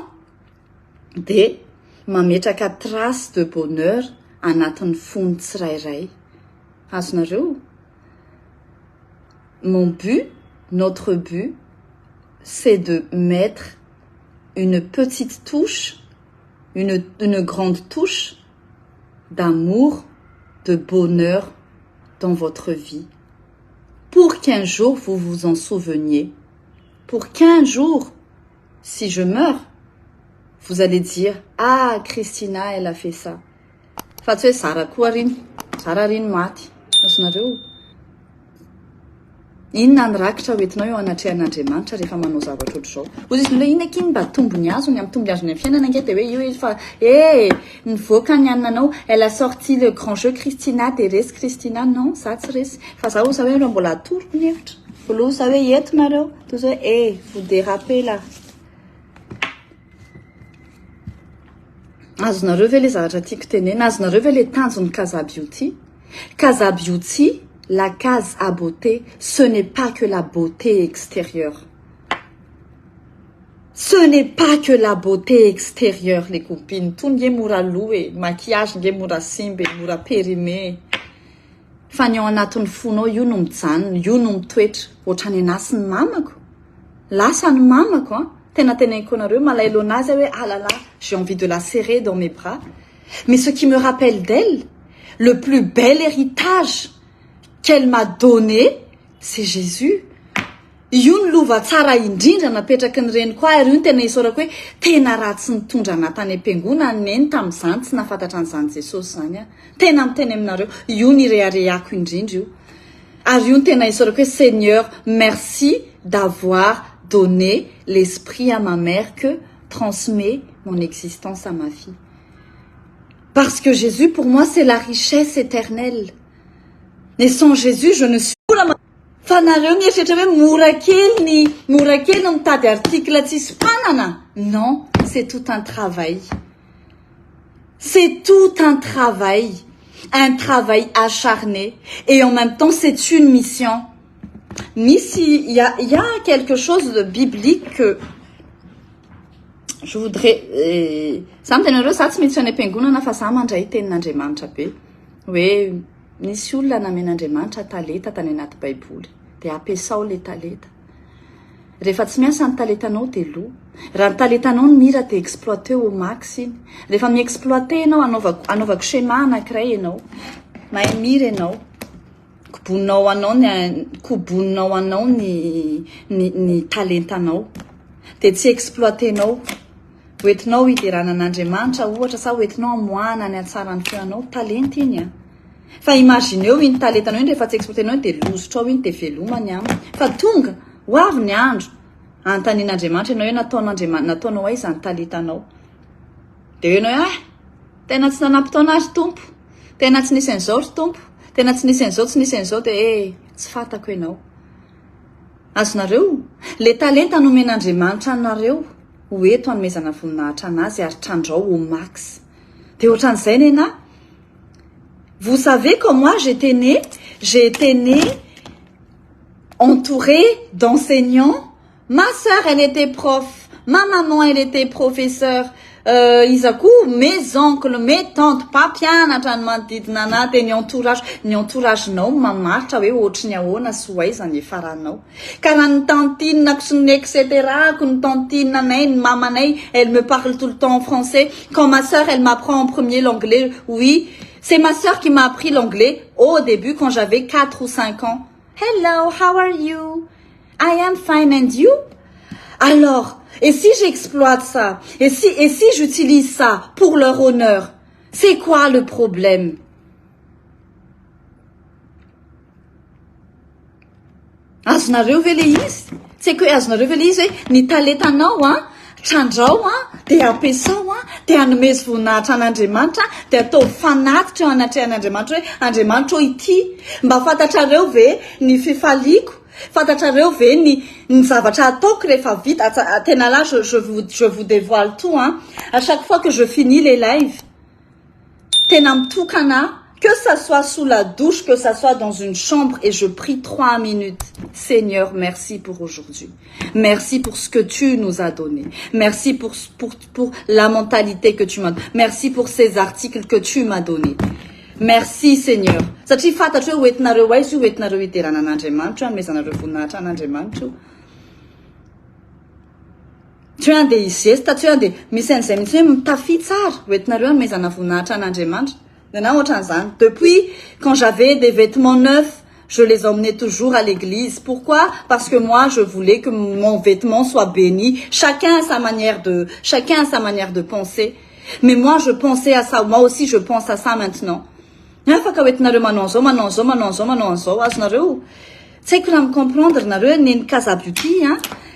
de mametraka trace de bonheur anatin'ny fony tsirairay. Azonareo? Mon but, notre but, c'est de mettre une petite touche, une grande touche d'amour, de bonheur dans votre vie. Pour qu'un jour vous vous en souveniez. Pour qu'un jour, si je meurs, vous allez dire « Ah, Christina, elle a fait ça. » Fa tsy hoe zara koa riny, zara riny maty. Azonareo? Inona ny rakitra hoentinao eo anatrehan'Andriamanitra rehefa manao zavatra ohatr'izao? Ozy izy hoe inona kiny mba tombony azony amin'ny tombony azony amin'ny fiainana ange dia hoe io izy fa nivoaka ny ananao, elle a sorti le grand jeu Christina, dia resy Christina, non, za tsy resy. Fa za osa hoe mbola atoroko ny hevitra. Voaloha osa hoe eto nareo, toza hoe vous dérapez là. Azonareo ve le zavatra tiako tenena? Azonareo ve le tanjon'ny Casa Beauty? Casa Beauty, la case à beauté, ce n'est pas que la beauté extérieure. Ce n'est pas que la beauté extérieure, les copines. Tout nge mora loué, maquillage nge mora simbe, mora périmé. Fa ny ao anatin'ny fonao io no mijanona, io no mitoetra. Ohatrany anasin'ny mamako. Lasan'ny mamako, tena teneniko anareo, malaelo anazy hoe ah là là, j'ai envie de la serrer dans mes bras. Mais ce qui me rappelle d'elle, le plus bel héritage qu'elle m'a donné, c'est Jésus. Io ny lova tsara indrindra napetraky ny reny koa ary io ny tena isorako hoe tena ratsy nitondra natany am-piangonana neny tamin'izany tsy nafantatra an'izany Jesosy zany tena miteny aminareo io ny rehareako indrindra io ary io ny tena isorako hoe Seigneur merci d'avoir donné l'esprit à ma mère que transmet mon existence à ma fille. Parce que Jésus pour moi c'est la richesse éternelle. Et sans Jésus je ne suis pas. Fanareo mieritreritra hoe mora kely no mitady article tsisy mpanana. Non, c'est tout un travail. C'est tout un travail acharné et en même temps c'est une mission. Misy il y a quelque chose de biblique que je voudrais ça me tenero ça tsy mitsy any am-piangonana fa za mandray tenin'Andriamanitra be hoe nisy olona namen'Andriamanitra talenta tany anaty baiboly dia ampiasao le talenta. Rehefa tsy miasa ny talentanao dia lo. Raha ny talentanao ny mira dia exploité au max iny. Rehefa mi-exploité ianao anaovako schéma anankiray ianao. Mahay mira ianao. Koboninao anao ny talentanao. Dia tsy exploité-nao. Hoentinao hiderana an'Andriamanitra ohatra sa hoentinao hamoahana ny hatsaran'ny feonao talenta iny Fa imagineo iny talentanao iny rehefa tsy exploitenao dia lozotra ao iny dia velomany aminy. Fa tonga ho avy ny andro antanin'Andriamanitra ianao hoe nataonao aiza zany talentanao. Dia ianao tena tsy nanampy-taona azy tompo. Tena tsy nisy an'izao ry tompo. Tena tsy nisy an'izao tsy nisy an'izao dia tsy fantako ianao. Azonareo, le talenta nomen'Andriamanitra anareo, ho eto hanomezana voninahitra anazy ary trandrao au max. De ohatran'izay nena. Vous savez comme moi j'ai été née entourée d'enseignants. Ma sœur, elle était prof. Ma maman, elle était professeure. Isakou, mes oncles, mes tantes, mpampianatra no manodidina anahy de ny entouragenao mamaritra hoe ohatry ny ahoana sy ho aiza ny faranao. Ka raha ny tantinako sy ny etc. Ny tantinanay, ny mamanay, elle me parle tout le temps en français. Quand ma sœur, elle m'apprend en premier l'anglais, oui, c'est ma sœur qui m'a appris l'anglais au début quand j'avais 4 ou 5 ans. Hello, how are you? I am fine and you? Alors, et si j'exploite ça, et si j'utilise ça pour leur honneur, c'est quoi le problème? Azonareo ve le izy? Tsy haiko hoe azonareo ve le izy hoe ny talentanao trandrao de ampiasao de hanomeza voninahitra an'Andriamanitra de atao fanatitra eo anatrehan'Andriamanitra hoe Andriamanitra ity mba fantatrareo ve ny fifaliako, fantatrareo ve ny zavatra ataoko rehefa vita. Tena là je vous dévoile tout à chaque fois que je finis les lives. Tena mitokana, que ça soit sous la douche, que ça soit dans une chambre, et je prie 3 minutes. Seigneur, merci pour aujourd'hui. Merci pour ce que tu nous as donné. Merci pour la mentalité que tu m'as donnée. Merci pour ces articles que tu m'as donnés. Merci Seigneur. Satria fantatra hoe hoentinareo aiza io, hoentinareo iterana an'Andriamanitra, hanomezanareo voninahitra an'Andriamanitra. Tsy hoe andeha hizesta, tsy hoe andeha misy an'izay mihitsy hoe mitafy tsara, hoentinareo hanomezana voninahitra an'Andriamanitra. Depuis, quand j'avais des vêtements neufs, je les emmenais toujours à l'église. Pourquoi? Parce que moi, je voulais que mon vêtement soit béni. Chacun a sa manière de penser. Mais moi, je pensais à ça. Moi aussi, je pense à ça maintenant. Azonareo. Tsy haiko raha comprendre nareo neny Casa Beauty,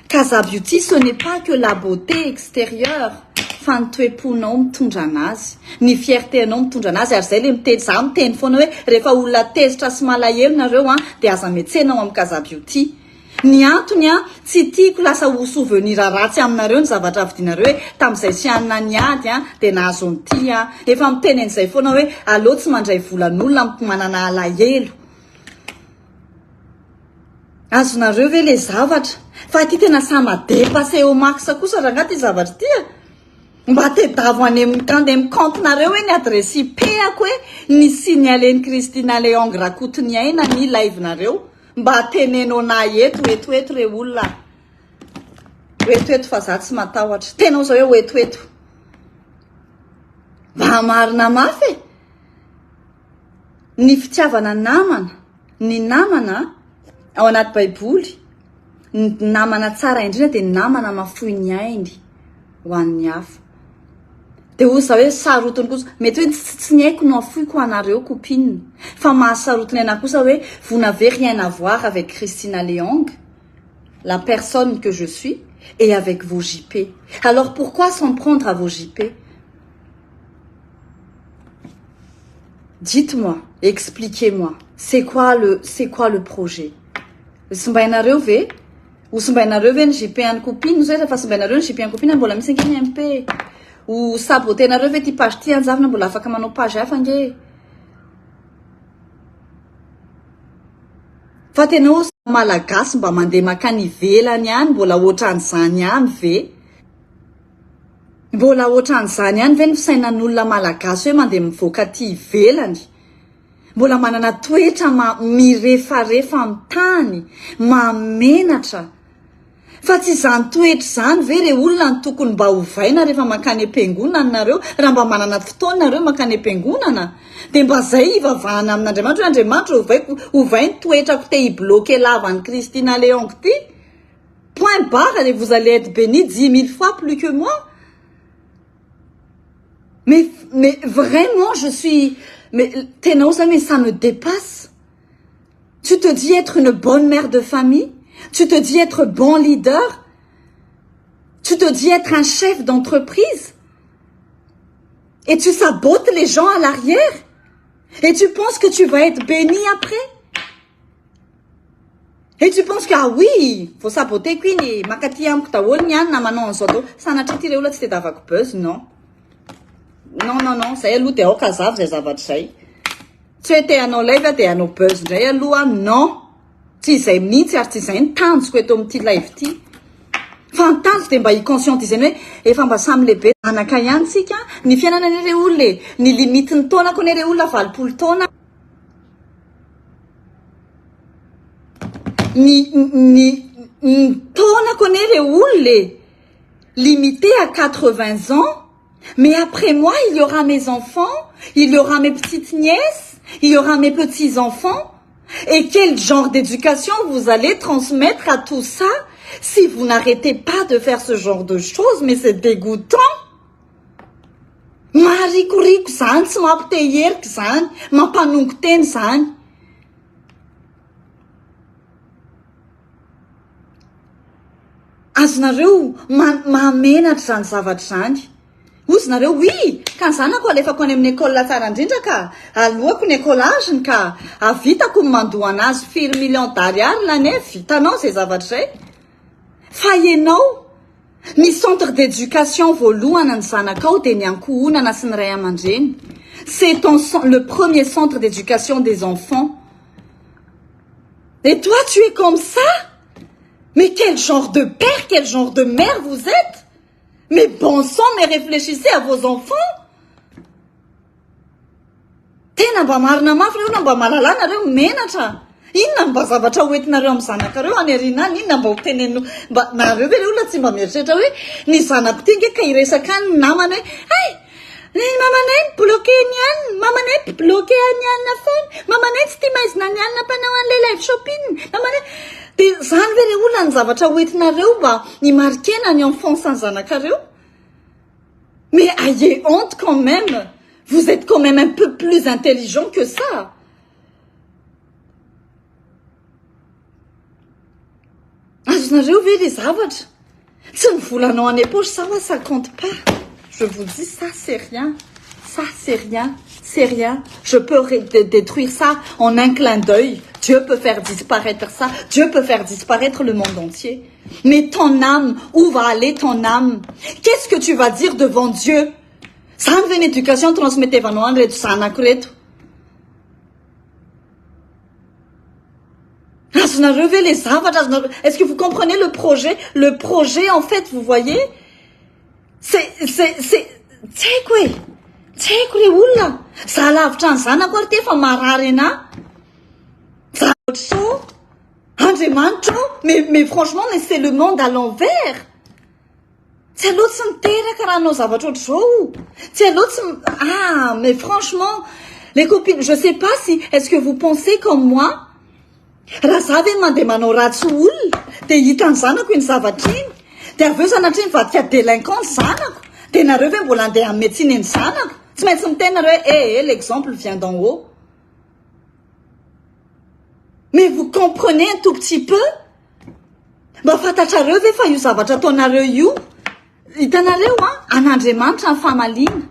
Casa Beauty, ce n'est pas que la beauté extérieure. Fantoeponao mitondra anazy, ny fierténao mitondra anazy, ary zay le miteny foana hoe rehefa olona tezitra sy malahelo nareo de aza miantsenao amin'ny Casa Beauty. Ny antony tsy tiako lasa ho souvenir ratsy aminareo ny zavatra avidinareo hoe tamin'izay sy anina niady de nahazo an'ity efa miteny an'izay foana hoe aleo tsy mandray volan'olona manana alahelo. Azonareo ve le zavatra fa ity tena sa madépasser au max kosa raha angaty zavatra ity mba tedavo any amin'ny compte-nareo hoe ny adresse IP-ako hoe ny signalen'i Christina Leong rakotiny aina ny live-nareo mba tenenao na eto re olona eto fa za tsy matahotra tenao zao hoe eto mba marina mafy ny fitiavana ny namana ao anaty baiboly ny namana tsara indrindra de ny namana mafoy ny ainy ho an'ny hafa. De ozy hoe sarotiny kosa mety hoe tsy ny haiko no afoiko anareo copine fa mahasarotiny ana kosa hoe vous n'avez rien à voir avec Christina Leong, la personne que je suis, et avec vos JP. Alors pourquoi s'en prendre à vos JP? Dites-moi, expliquez-moi, c'est quoi le projet? Sombainareo ve? Ou sombainareo ve ny JP any copine? Zay fa sombainareo ny JP any copine mbola misy ankiny MP. Ou sabotenareo ve ty page ty anjavina mbola afaka manao page hafa nge? Fa tenao malagasy mba mandeha makany ivelany any mbola ohatran'izany any ve? Mbola ohatran'izany any ve ny fisainan'olona malagasy hoe mandeha mivoaka ty ivelany? Mbola manana toetra mirefarefa amin'ny tany, mamenatra. Fa tsy zany toetra zany ve le olona ny tokony mba hovaina rehefa makany am-piangonana nareo, raha mba manana fotoana nareo makany am-piangonana, de mba zay ivavahana amin'Andriamanitra, Andriamanitra hovainy toetrako te hibloquer lavan'ny Christina Leong ty. Point barre, et vous allez être béni 10 000 fois plus que moi. Mais vraiment, mais ça me dépasse. Tu te dis être une bonne mère de famille? Tu te dis être bon leader? Tu te dis être un chef d'entreprise? Et tu sabotes les gens à l'arrière? Et tu penses que tu vas être béni après? Et tu penses que, ah oui, faut saboter, quindi, makati amiko daholo ny any na manao an'izao daholo. Sanatria ty reo la tsy tadiavako buzz, non. Non, zay aloha de aoka zavy zay zavatra zay. Tsy hoe te hanao live de hanao buzz ndray aloha, non. Tsy izay mihitsy ary tsy izay ny tanjoko eto amin'ity live ty. Fa ny tanjo de mba hi-conscientisena hoe efa mba samy lehibe anaka ihany tsika, ny fiainana an'ireo olona ny limite ny taona ko an'ireo olona 20 taona. Ny taona ko an'ireo olona limité à 80 ans. Mais après moi, il y aura mes enfants, il y aura mes petites nièces, il y aura mes petits-enfants. Et quel genre d'éducation vous allez transmettre à tout ça si vous n'arrêtez pas de faire ce genre de choses? Mais c'est dégoûtant. Maharikoriko zany, tsy mampiteheriko zany, mampanongo teny zany. Azonareo mamenatra zany zavatra zany. Ozy nareo, oui, ka ny zanako alefako any amin'ny école tsara indrindra ka alohako ny écolageny ka avitako mandoa anazy 4 millions d'ariary l'année, vitanao zay zavatra zay. Fa ianao, ny centre d'éducation voalohany ny zanakao de ny ankohonana sy ny ray aman-dreny. C'est le premier centre d'éducation des enfants. Et toi, tu es comme ça? Mais quel genre de père, quel genre de mère vous êtes? Mais bon sang, mais réfléchissez à vos enfants. Tena mba marina mafy reo na mba malalana reo menatra. Inona mba zavatra hoentinareo amin'ny zanakareo any arinany, inona mba ho teneno mba nareo ve le olona tsy mba mieritreritra hoe ny zanako ty nge ka hiresaka ny namany hoe ay mamanay bloqué niany, mamanay bloqué niany foana, mamanay tsy tia maizina niany mpanao an'le live shopping, mamanay. De zany ve le olona ny zavatra hoentinareo mba himarikena ny enfance ny zanakareo? Mais ayez honte quand même. Vous êtes quand même un peu plus intelligent que ça. Azonareo ve les zavatra? Tsy mivolanao en époche, ça compte pas. Je vous dis, ça c'est rien. Ça c'est rien. C'est rien. Je peux détruire ça en un clin d'œil. Dieu peut faire disparaître ça. Dieu peut faire disparaître le monde entier. Mais ton âme, où va aller ton âme? Qu'est-ce que tu vas dire devant Dieu? Ça me fait une éducation transmettée va noir et tout ça Est-ce que vous comprenez le projet? Le projet, en fait, vous voyez? C'est quoi? Tseko le olona za lavitra ny zanako ary tefa marary ana zavatra Andriamanitra mais franchement mais c'est le monde à l'envers. Tsy aloha tsy miteraka raha anao zavatra ohatr'izao. Tsy aloha tsy mais franchement les copines, je sais pas si est-ce que vous pensez comme moi? Raha za ve mandeha manao ratsy olona de hitan'ny zanako iny zavatra iny de aveo sanatria mivadika délinquant zanako de nareo ve mbola andeha amin'ny médecine ny zanako? Tsy maintsy miteny nareo l'exemple vient d'en haut. Mais vous comprenez un tout petit peu? Mba fantatrareo ve fa io zavatra ataonareo io? Hitanareo an'Andriamanitra ny fahamaliana.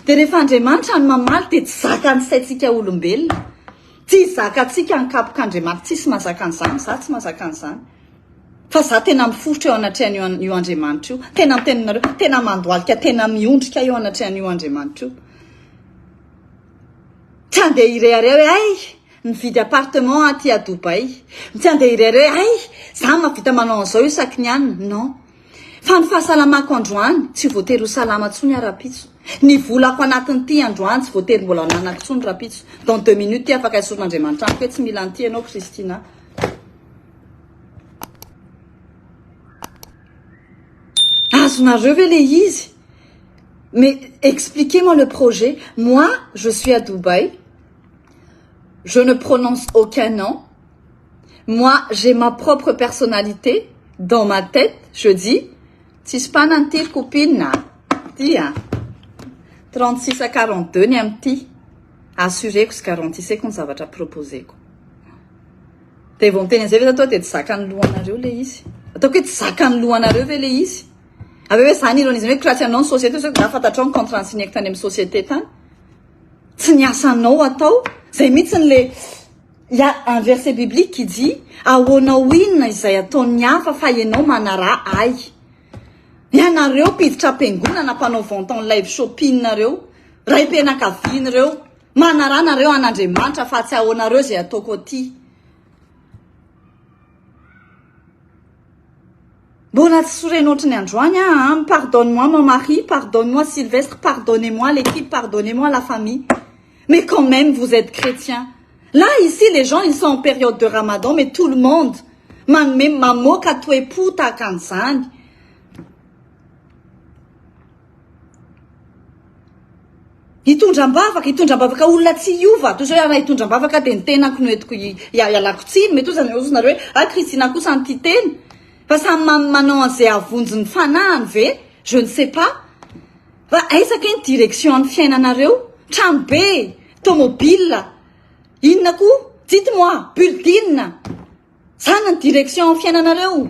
De rehefa Andriamanitra ny mamaly de tsy zaka ny saintsika olombelona. Tsy zakatsika ny kapok'Andriamanitra, tsisy mahazaka an'izany, za tsy mahazaka an'izany. Fa za tena mifofotra eo anatrehan'io Andriamanitra io. Tena miteninareo, tena mandoalika, tena miondrika eo anatrehan'io Andriamanitra io. Tsy andeha irehareo hoe ay nividy appartement aty à Dubaï. Tsy andeha irehareo ay za mahavita manao an'izao isaky ny any. Non. Fa ny fahasalamako androany tsy voatery ho salama tsony ara-pitso. Ny volako anatin'ity androany tsy voatery mbola nanako tsony ra-pitso. Dans 2 minutes ty afaka isoron'Andriamanitra amiko hoe tsy mila an'ity ianao Kristina. Azonareo ve le izy? Mais expliquez-moi le projet. Moi, je suis à Dubaï. Je ne prononce aucun nom. Moi, j'ai ma propre personnalité. Dans ma tête, je dis, si je pas nantir copine, tia. 36 à 42, ni un petit. Assuré que ce 46 c'est qu'on va te proposer. Te vont tenir zay toi te sakan loanareo le izy. Atao que te sakan loanareo ve le izy. Aveo hoe zany ironisme hoe kratsy anao ny société so da fantatrao ny contrat signé tany amin'ny société tany. Tsy niasanao atao, zay mihitsy le Il y a un verset biblique qui dit ahoanao inona izay ataon'ny hafa fa ianao manara ay. Ianareo mpiditra am-piangonana mpanao venton live shopping nareo, ray mpianakavianareo, manara nareo an'Andriamanitra fa tsy ahoanareo izay ataoko aty. Mbola tsy sorainy ohatrany Androany hein? Pardonne-moi mon mari, pardonne-moi Sylvestre, pardonnez-moi l'équipe, pardonnez-moi la famille. Mais quand même, vous êtes chrétiens. Là, ici, les gens, ils sont en période de Ramadan, mais tout le monde. Même mamoka toe puta kanzany. Hitondra-bavaka olona tsy iova. Toy izao raha hitondra-bavaka dia ny tenako no entiko ialako tsiny. Mety ozy nareo hoe Kristina kosa ny ity teny. Fa samy manao an'izay avonjy ny fanahany ve? Je ne sais pas. Fa aisaka ny direction amin'ny fiainanareo. Trano be, tomobile. Inona koa? Dites-moi, building. Sana ny direction amin'ny fiainanareo.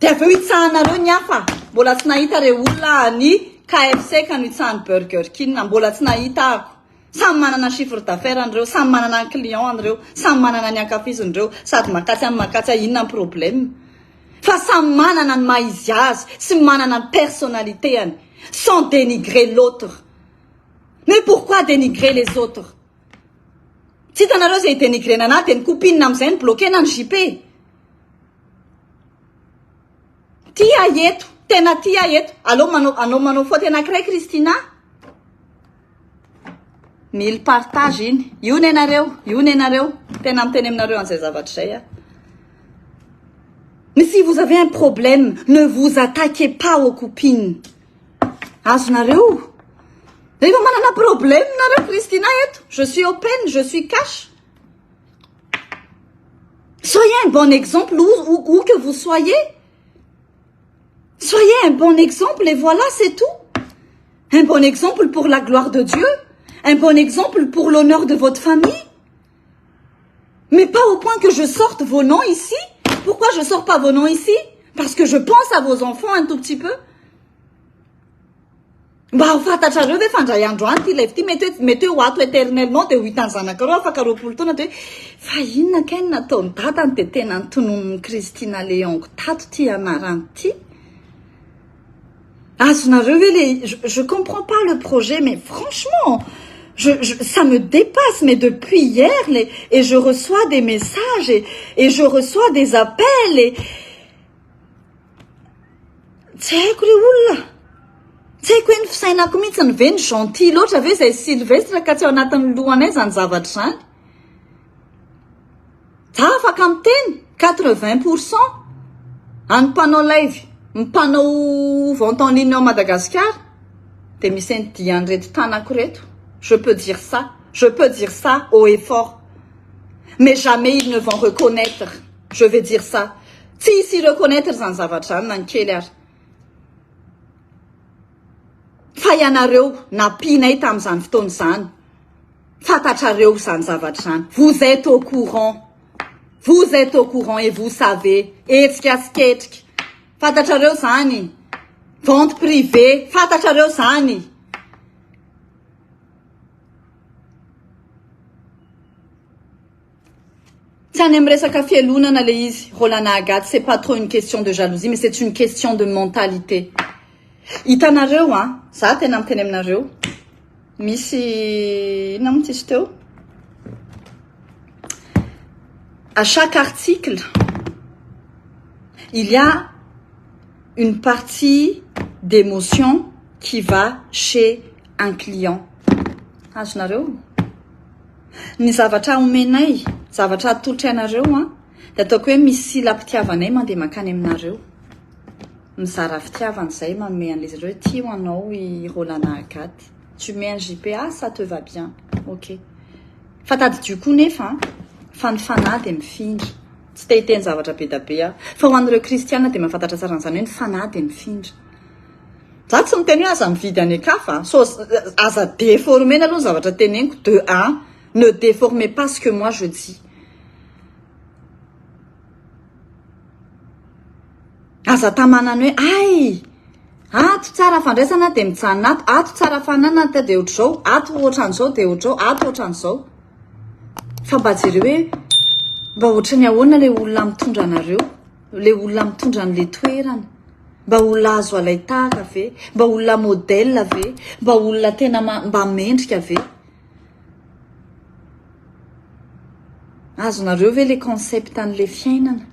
Dia aveo hitsahanareo ny hafa. Mbola tsy nahita reo olona ny KFC ka no hitsahan'ny Burger King. Mbola tsy nahita ako. Samy manana chiffre d'affaires andreo, samy manana ny client andreo, samy manana ny ankafizindreo, sady makatsy amin'ny makatsy inona ny problème. Fa samy manana ny maizy azy, sy manana ny personnalitéany, sans dénigrer l'autre. Mais pourquoi dénigrer les autres? Tsy hitanareo izay dénigrena anahy dia ny copine amin'izay ny bloquena ny JP. Tia eto, tena tia eto. Anao manao faute anankiray Kristina? Mille partage iny. Io nenareo. Tena miteny aminareo an'izay zavatra izay. Mais si vous avez un problème, ne vous attaquez pas aux copines. Azonareo? Rehefa manana problème nareo Kristina eto. Je suis open, je suis cash. Soyez un bon exemple où que vous soyez. Soyez un bon exemple et voilà, c'est tout. Un bon exemple pour la gloire de Dieu. Un bon exemple pour l'honneur de votre famille. Mais pas au point que je sorte vos noms ici. Pourquoi je sors pas vos noms ici? Parce que je pense à vos enfants un tout petit peu. Mba ho fantatrareo ve fandray androany ty live ty mety hoe ho ato éternellement dia ho hitan'ny zanakareo afaka 20 taona dia hoe fa inona kay nataony dadany dia tena ntonon'ny Kristina Leonko tato ty anarany ty. Azonareo ve je comprends pas le projet mais franchement ça me dépasse, mais depuis hier, et je reçois des messages, et je reçois des appels, et... Tsy haiko ry olona. Tsy haiko hoe ny fisainako mihitsy ny ve ny gentil loatra ve izay Sylvestre ka tsy ao anatin'ny lohanay zany zavatra zany. Za afaka miteny 80% any mpanao live, mpanao vente en ligne ao Madagascar, dia misy ny diany reto tanako reto. Je peux dire ça haut et fort. Mais jamais ils ne vont reconnaître. Je vais dire ça. Si reconnaître zany zavatra zany nankely ary. Fa ianareo nampinay tamin'izany fotoana izany. Fantatrareo zany zavatra zany. Vous êtes au courant. Vous êtes au courant et vous savez. Etsika siketrika. Fantatrareo zany. Vente privée. Fantatrareo zany. Tsy any amin'ny resaka fialonana le izy, Rolana Agathe, c'est pas trop une question de jalousie, mais c'est une question de mentalité. Hitanareo, za tena miteny aminareo, misy ina moa tsisy teo? À chaque article, il y a une partie d'émotion qui va chez un client. Azonareo? Ny zavatra omenay, zavatra atolotra ianareo dia ataoko hoe misy sila-pitiavanay mandeha makany aminareo. Mizara fitiavana izay manome an'izy ireo ty ho anao i Rolana Agathe. Tu mets un JP, ça te va bien. Ok. Fantady koa nefa fa ny fanahy dia mifindra. Tsy te hiteny zavatra be da be fa ho an'ireo kristiana dia mahafantatra tsara an'izany hoe ny fanahy dia mifindra. Za tsy miteny hoe aza mividy any akafa, so aza déformer aloha zavatra teneniko. De 1, ne déformez pas ce que moi je dis. Aza tamanany hoe ay, ato tsara fandraisana dia mijanona ato tsara fanana dia ohatr'izao, ato ohatran'izao dia ohatr'izao, ato ohatran'izao. fa mba jereo hoe mba ohatra ny ahoana le olona mitondra anareo, le olona mitondra n'le toerana, mba olona azo alaitaka ve, mba olona modèle ve, mba olona tena mba mendrika ve. Azonareo ve le concept an'le fiainana?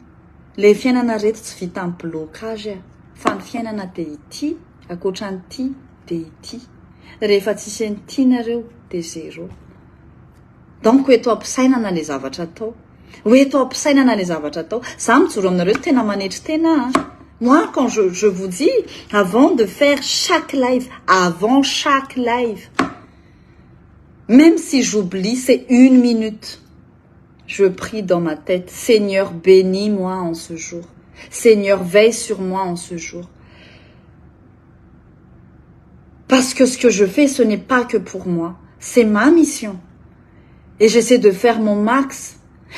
Le fiainana reto tsy vita amin'ny blocage fa ny fiainana de ity, akoatran'ity de ity. Rehefa tsisy an'ity nareo de zéro. Donc hoeto ampisainana le zavatra atao. Hoeto ampisainana le zavatra atao. Za mijoro aminareo tena manetry tena. Moi, quand je vous dis, avant de faire chaque live, même si j'oublie, c'est 1 minute. Je prie dans ma tête, Seigneur, bénis-moi en ce jour. Seigneur, veille sur moi en ce jour. Parce que ce que je fais, ce n'est pas que pour moi. C'est ma mission. Et j'essaie de faire mon max.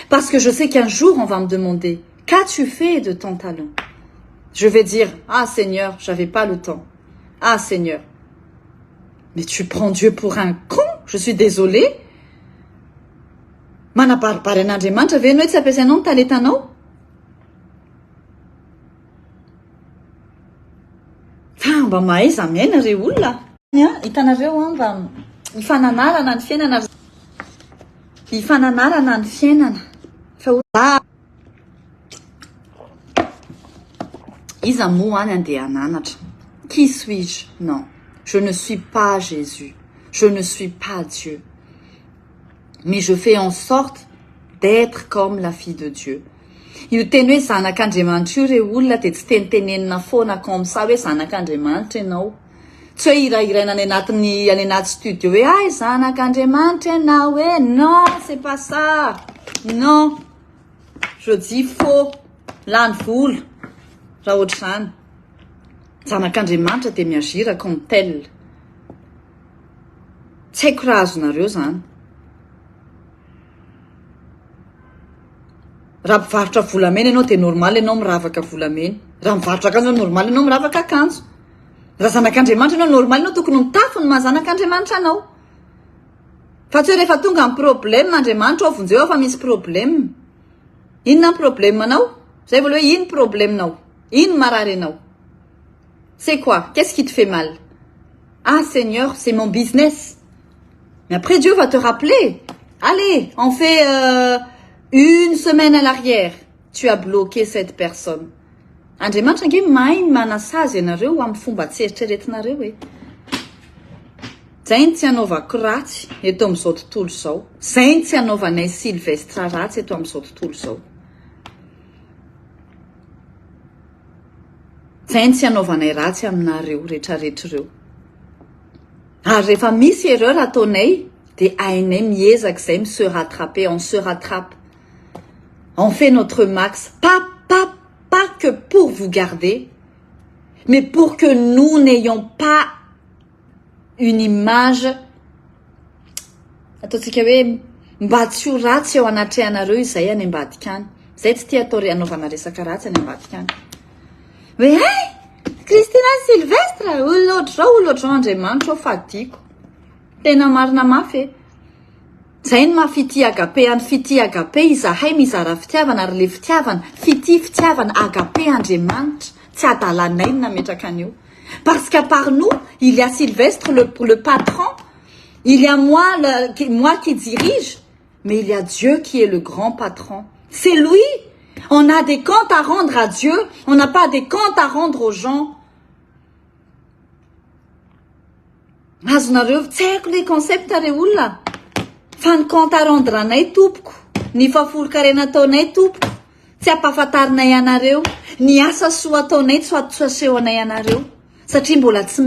Parce que je sais qu'un jour, on va me demander, qu'as-tu fait de ton talent? Je vais dire, ah Seigneur, j'avais pas le temps. Ah Seigneur. Mais tu prends Dieu pour un con? Je suis désolée. Manapariparin'Andriamanitra ve ianao tsy ampiasainao ny talentanao? Fa mba mahay iza miaina re olona. Hitanareo mba hifananarana ny fiainana. Hifananarana ny fiainana. Fa iza moa any andeha hananatra. Qui suis-je? Non. Je ne suis pas Jésus. Je ne suis pas Dieu. Mais je fais en sorte d'être comme la fille de Dieu. Io teny hoe zanak'Andriamanitra io re olona de tsy tenitenenina foana comme ça hoe zanak'Andriamanitra ianao. Tsy hoe hirahiraina any anaty studio hoe ay zanak'Andriamanitra ianao hoe non, c'est pas ça. Non. Je dis faux. Lany volo. Raha ohatr'izany. Zanak'Andriamanitra de miagira comme tel. Tsy haiko raha azonareo zany. Raha mivarotra volamena ianao de normal ianao miravaka volamena. Raha mivarotra akanjo normal ianao miravaka akanjo. Raha zanak'Andriamanitra ianao normal ianao tokony mitafy ny maha zanak'Andriamanitra anao. Fa tsy hoe rehefa tonga amin'ny problème Andriamanitra ao vonjeo fa misy problème. Inona ny problème anao? Zay vola hoe ino problème nao? Ino marary anao? C'est quoi? Qu'est-ce qui te fait mal? Ah Seigneur, c'est mon business. Mais après Dieu va te rappeler. Allez, on fait 1 semaine à l'arrière. Tu as bloqué cette personne. Andriamanitra nge mahay manasazy ianareo amin'ny fomba tsy eritreretinareo hoe. Zay ny tsy anaovako ratsy eto amin'izao tontolo izao. Zay ny tsy anaovanay Sylvestre ratsy eto amin'izao tontolo izao. Zay ny tsy anaovanay ratsy aminareo rehetrarehetra ireo. Ary rehefa misy erreur ataonay de hainay miezaka izay se rattraper, on se rattrape. On fait notre max, pas que pour vous garder, mais pour que nous n'ayons pas une image. Ataontsika hoe mba tsy ho ratsy ao anatrehanareo izay any ambadika any. Zay tsy tia atao anaovana resaka ratsy any ambadika any. Hoe hey, Christina Sylvestre, olona Andriamanitra fadiko. Tena marina mafy. Zay ny mafity agape any fity agape izahay mizara fitiavana ary le fitiavana agape Andriamanitra tsy adalanay nametraka an'io. Parce qu'à part nous, il y a Sylvestre le patron, il y a moi qui dirige, mais il y a Dieu qui est le grand patron. C'est lui. On a des comptes à rendre à Dieu, on n'a pas des comptes à rendre aux gens. Azonareo tsy haiko le concept re olona. Fa ny compte à rendre anay tompoko, ny faforokarena ataonay tompoko, tsy ampahafantarinay anareo, ny asa soa ataonay tsy aseho anay anareo, satria mbola tsy